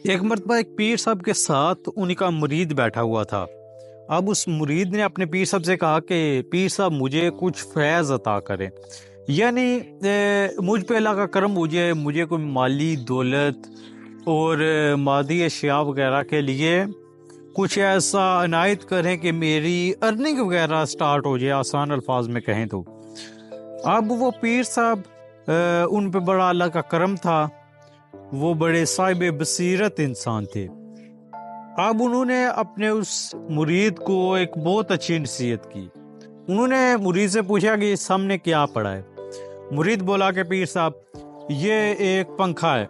ایک مرتبہ ایک پیر صاحب کے ساتھ ان کا مرید بیٹھا ہوا تھا۔ اب اس مرید نے اپنے پیر صاحب سے کہا کہ پیر صاحب مجھے کچھ فیض عطا کریں، یعنی مجھ پہ اللہ کا کرم ہو جائے، مجھے کوئی مالی دولت اور مادی اشیاء وغیرہ کے لیے کچھ ایسا عنایت کریں کہ میری ارننگ وغیرہ سٹارٹ ہو جائے، آسان الفاظ میں کہیں تو۔ اب وہ پیر صاحب ان پہ بڑا اللہ کا کرم تھا، وہ بڑے صاحب بصیرت انسان تھے۔ اب انہوں نے اپنے اس مرید کو ایک بہت اچھی نصیحت کی۔ انہوں نے مرید سے پوچھا کہ اس ہم نے کیا پڑھا ہے؟ مرید بولا کہ پیر صاحب یہ ایک پنکھا ہے۔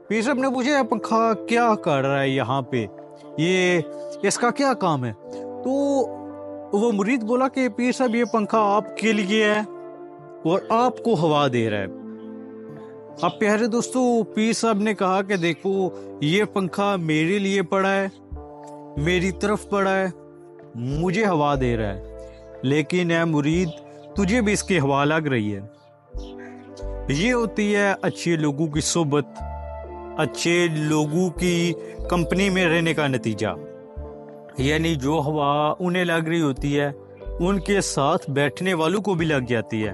پیر صاحب نے پوچھا یہ پنکھا کیا کر رہا ہے یہاں پہ، یہ اس کا کیا کام ہے؟ تو وہ مرید بولا کہ پیر صاحب یہ پنکھا آپ کے لیے ہے اور آپ کو ہوا دے رہا ہے۔ اب پیارے دوستو، پیر صاحب نے کہا کہ دیکھو یہ پنکھا میرے لیے پڑا ہے، میری طرف پڑا ہے، مجھے ہوا دے رہا ہے، لیکن اے مرید تجھے بھی اس کی ہوا لگ رہی ہے۔ یہ ہوتی ہے اچھے لوگوں کی صحبت، اچھے لوگوں کی کمپنی میں رہنے کا نتیجہ، یعنی جو ہوا انہیں لگ رہی ہوتی ہے ان کے ساتھ بیٹھنے والوں کو بھی لگ جاتی ہے۔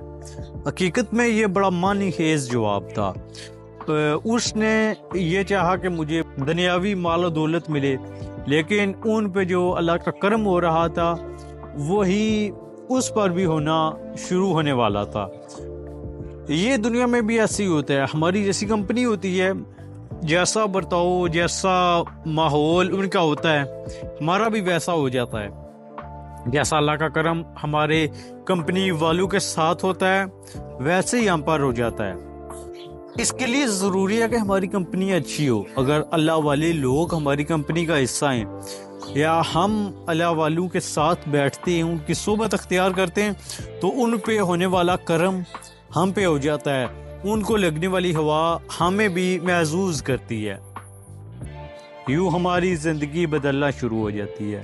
حقیقت میں یہ بڑا معنی خیز جواب تھا۔ اس نے یہ چاہا کہ مجھے دنیاوی مال و دولت ملے، لیکن ان پہ جو اللہ کا کرم ہو رہا تھا وہی اس پر بھی ہونا شروع ہونے والا تھا۔ یہ دنیا میں بھی ایسی ہوتا ہے، ہماری جیسی کمپنی ہوتی ہے، جیسا برتاؤ جیسا ماحول ان کا ہوتا ہے ہمارا بھی ویسا ہو جاتا ہے۔ جیسا اللہ کا کرم ہمارے کمپنی والوں کے ساتھ ہوتا ہے ویسے ہی ہم پر ہو جاتا ہے۔ اس کے لیے ضروری ہے کہ ہماری کمپنی اچھی ہو۔ اگر اللہ والے لوگ ہماری کمپنی کا حصہ ہیں یا ہم اللہ والوں کے ساتھ بیٹھتے ہیں، ان کی صحبت اختیار کرتے ہیں، تو ان پہ ہونے والا کرم ہم پہ ہو جاتا ہے، ان کو لگنے والی ہوا ہمیں بھی محظوظ کرتی ہے، یوں ہماری زندگی بدلنا شروع ہو جاتی ہے۔